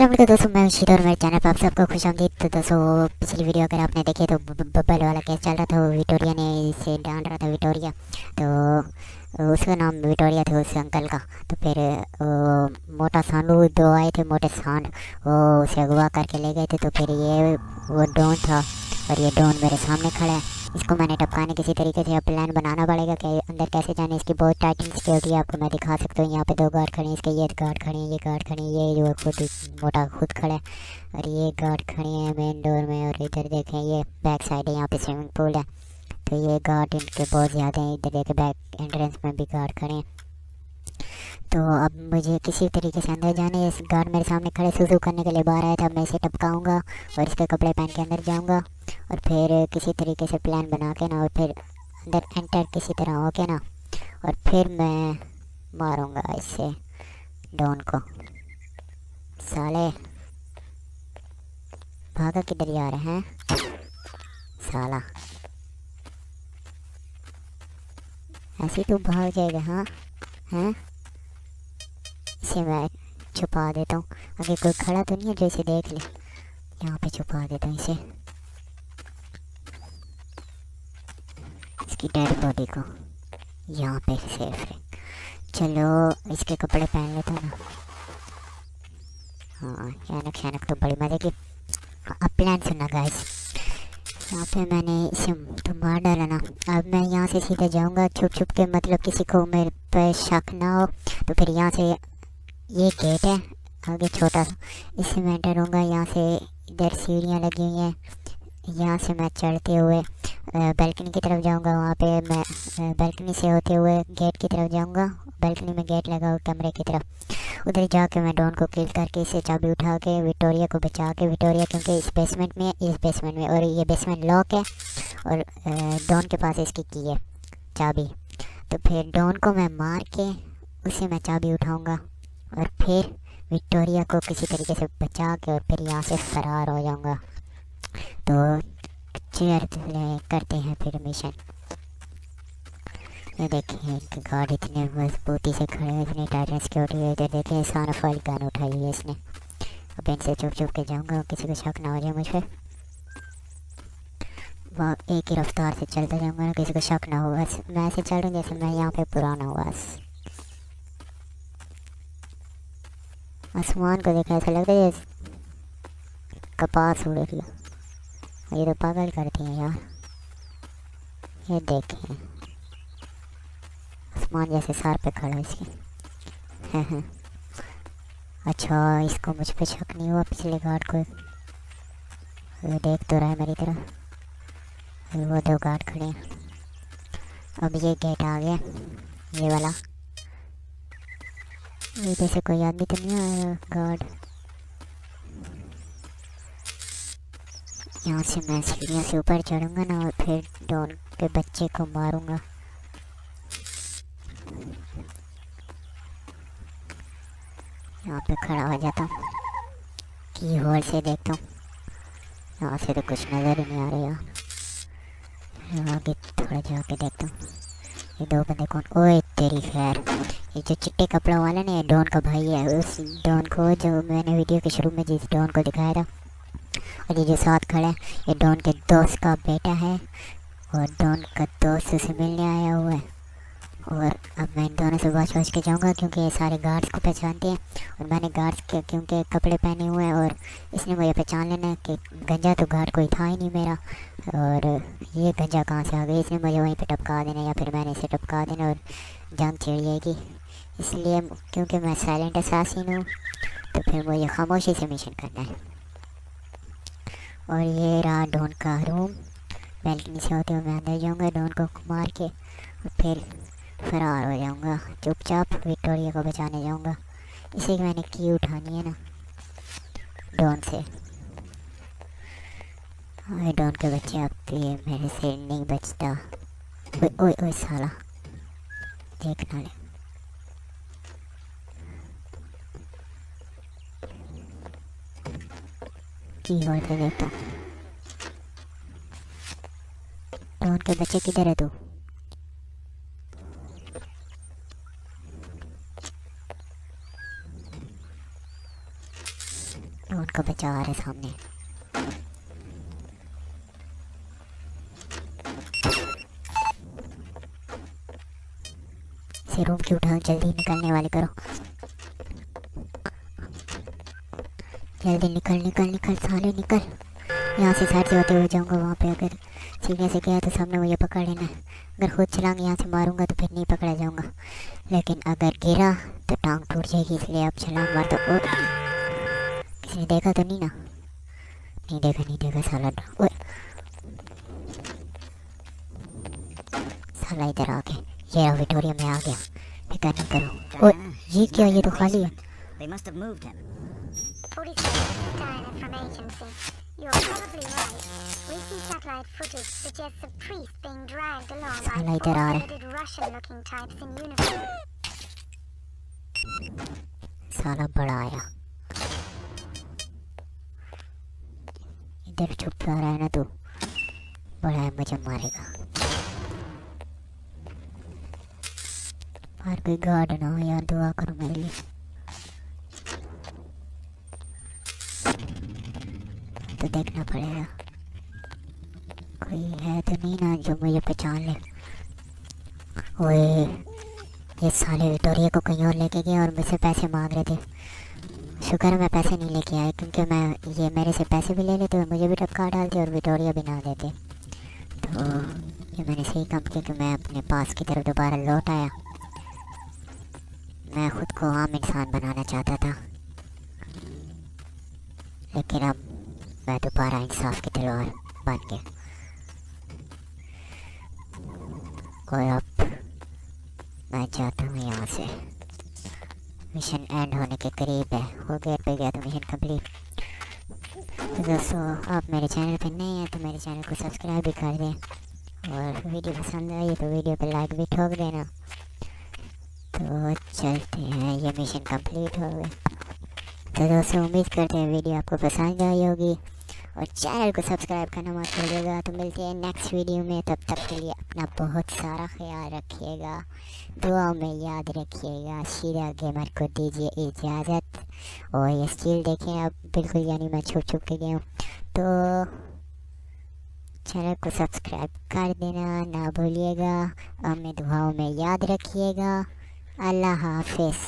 अस्सलाम वालेकुम दोस्तों, मैं शीर और मेरे चैनल पर आप सबको खुशामदीद। तो दोस्तों, पिछली वीडियो अगर आपने देखी तो बबल वाला केस चल रहा था। विक्टोरिया ने इसे डांट रहा था, विक्टोरिया। तो उसका नाम विक्टोरिया था उस अंकल का। तो फिर मोटा सांडू दो आए थे, मोटे सांड, वो उसे अगवा करके ले गए थे। तो फिर ये वो डॉन था और ये डॉन मेरे सामने खड़ा है। इसको मैंने टपकाने किसी तरीके से अब प्लान बनाना पड़ेगा कि अंदर कैसे जाने। इसकी बहुत टाइट सिक्योरिटी आपको मैं दिखा सकता हूँ। यहाँ पे दो गार्ड खड़े हैं, इसके ये गार्ड खड़े हैं, ये गार्ड खड़े हैं, ये जो खुद मोटा खुद खड़ा है, और ये गार्ड खड़े हैं मेन डोर में। और इधर देखें, ये बैक साइड है, यहाँ पे स्विमिंग पूल है। तो ये गार्ड इनके बहुत ज़्यादा हैं। इधर देखें बैक एंट्रेंस में भी गार्ड खड़े हैं। तो अब मुझे किसी तरीके से अंदर जाने। इस गार्ड मेरे सामने खड़े सुसु करने के लिए बाहर आया था। मैं इसे टपकाऊंगा और इसके कपड़े पहन के अंदर जाऊंगा और फिर किसी तरीके से प्लान बना के ना, और फिर अंदर एंटर किसी तरह हो के ना, और फिर मैं मारूंगा इससे डॉन को। साले भागा किधर जा रहे हैं साला? ऐसे तो भाग जाएगा। हाँ हैं, इसे मैं छुपा देता हूँ। आगे कोई खड़ा तो नहीं है जो इसे देख ले। यहाँ पे छुपा देता हूँ इसे, इसकी डेड बॉडी को यहाँ पे सेफ है। चलो इसके कपड़े पहन लेता हूँ ना। हाँ, यानक शानक तो बड़ी मजे की। अब प्लान सुनना गाइस। यहाँ पे मैंने इसे तो मार डाला ना। अब मैं यहाँ से सीधे जाऊँगा छुप छुप के, मतलब किसी को मेरे पे शक ना हो। तो फिर यहाँ से ये गेट है आगे छोटा सा, इससे मैं एंटर होऊंगा। यहाँ से इधर सीढ़ियाँ लगी हुई हैं, यहाँ से मैं चढ़ते हुए बैल्कनी की तरफ जाऊंगा। वहाँ पे मैं बैल्कनी से होते हुए गेट की तरफ जाऊंगा। बैल्कनी में गेट लगा हुआ कमरे की तरफ, उधर जाके मैं डॉन को किल करके इसे चाबी उठा के विक्टोरिया को बचा के, विक्टोरिया क्योंकि इस बेसमेंट में है, इस बेसमेंट में, और ये बेसमेंट लॉक है और डॉन के पास इसकी की है चाबी। तो फिर डॉन को मैं मार के उसे मैं चाबी उठाऊँगा और फिर विक्टोरिया को किसी तरीके से बचा के और फिर यहाँ से फरार हो जाऊँगा। तो चेयर करते हैं फिर मिशन। ये देखिए इनके गार्ड इतने मजबूती से खड़े हैं, इतनी टाइट सिक्योरिटी है। इधर देखिए सारा फॉल गन उठाई है इसने। अब इनसे चुप चुप के जाऊँगा, किसी को शक ना हो जाए मुझ पर। वह एक ही रफ्तार से चलता जाऊँगा ना, किसी को शक ना हो। बस मैं ऐसे चल रहा हूँ जैसे मैं यहाँ पे पुराना हूँ। बस आसमान को देखा ऐसा लगता है कपास उड़ रही है। ये तो पागल करती हैं यार। ये देखें आसमान जैसे सर पे खड़ा है इसके। अच्छा, इसको मुझ पे शक नहीं हुआ पिछले गार्ड को। ये देख तो रहा है मेरी तरफ, वो दो गार्ड खड़े हैं। अब ये गेट आ गया, ये वाला। इधर से कोई आदमी तो नहीं आया गार्ड। यहाँ से मैं सीढ़ियों से ऊपर चढ़ूँगा ना और फिर डॉन के बच्चे को मारूँगा। यहाँ पे खड़ा हो जाता हूँ, की होल से देखता हूँ। यहाँ से तो कुछ नज़र ही नहीं आ रहा यार। आगे थोड़ा जाके देखता हूँ, ये दो बंदे कौन? ओए तेरी खैर, ये जो चिट्टे कपड़ों वाला ना, ये डॉन का भाई है। उस डॉन को जो मैंने वीडियो के शुरू में जिस डॉन को दिखाया था, और ये जो साथ खड़ा है ये डॉन के दोस्त का बेटा है और डॉन का दोस्त उसे मिलने आया हुआ है। और अब मैं इन दोनों से बच के जाऊंगा क्योंकि ये सारे गार्ड्स को पहचानते हैं और मैंने गार्ड्स के क्योंकि कपड़े पहने हुए हैं और इसने मुझे पहचान लेना है कि गंजा तो गार्ड कोई था ही नहीं मेरा। और ये गंजा कहाँ से आ गई? इसने मुझे वहीं पे टपका देना या फिर मैंने इसे टपका देना और जंग छिड़ जाएगी। इसलिए क्योंकि मैं साइलेंट असासिन हूँ तो फिर मुझे खामोशी से मिशन करना है। और ये रहा डॉन का रूम। बैल्कनी से होते हुए मैं अंदर जाऊँगा, डॉन को मार के और फिर फरार हो जाऊँगा। चुपचाप विक्टोरिया को बचाने जाऊँगा। इसे मैंने की उठानी है ना डॉन से। ओए डॉन के बच्चे, अब ये मेरे से नहीं बचता। ओए ओए ओए साला, देखना ले। की होल से देखता हूँ। डॉन के बच्चे किधर है तू? उनको बचा रहे सामने। से रूम की उठाओ, जल्दी निकलने वाले करो, जल्दी निकल निकल निकल साले निकल। यहाँ से साइड से होते हुए जाऊँगा, वहाँ पे अगर सीधे से गया तो सामने मुझे पकड़ लेना है। अगर खुद छलांग यहाँ से मारूंगा तो फिर नहीं पकड़ा जाऊँगा, लेकिन अगर गिरा तो टांग टूट जाएगी, इसलिए अब छलांग मार दो। किसी ने देखा तो नहीं ना? नहीं देखा, नहीं देखा साला। साला इधर आ गया, ये रहा विक्टोरिया में आ गया। फिक्र नहीं करो। ओए ये क्या, ये तो खाली है। They must have moved him. 47 Diana from agency. You're probably right. Recent satellite footage suggests a priest being dragged along by साला इधर आ रहा है। four-headed Russian-looking types in uniform. साला बड़ा आया, इधर चुप रहा है ना तू, बड़ा है मुझे मारेगा। बाहर कोई गार्ड ना हो यार, दुआ करो मेरे लिए। तो देखना पड़ेगा कोई है तो नहीं ना जो मुझे पहचान ले। ओए ये साले विक्टोरिया को कहीं और लेके गए और मुझसे पैसे मांग रहे थे। शुक्र है मैं पैसे नहीं लेके आया, क्योंकि मैं ये मेरे से पैसे भी ले लेते और मुझे भी टपका डालते और विक्टोरिया भी ना देते। तो ये मैंने सही काम किया कि मैं अपने पास की तरफ दोबारा लौट आया। मैं खुद को आम इंसान बनाना चाहता था, लेकिन अब मैं दोबारा इंसाफ की तलवार बन गया। और अब मैं चाहता हूँ यहाँ से, मिशन एंड होने के करीब है, हो गया पे गया तो मिशन कंप्लीट। तो दोस्तों आप मेरे चैनल पे नए हैं तो मेरे चैनल को सब्सक्राइब भी कर दें, और वीडियो पसंद आई तो वीडियो पे लाइक भी ठोक देना। तो चलते हैं, ये मिशन कंप्लीट हो गया। तो दोस्तों उम्मीद करते हैं वीडियो आपको पसंद आई होगी, और चैनल को सब्सक्राइब करना मत भूलिएगा। तो मिलते हैं नेक्स्ट वीडियो में, तब तक के लिए अपना बहुत सारा ख्याल रखिएगा, दुआ में याद रखिएगा। शीरा गेमर को दीजिए इजाज़त। और ये स्टील देखें अब बिल्कुल, यानी मैं छुप छुप के गया हूँ, तो चैनल को सब्सक्राइब कर देना ना भूलिएगा। हमें दुआओं में याद रखिएगा। अल्लाह हाफिज़।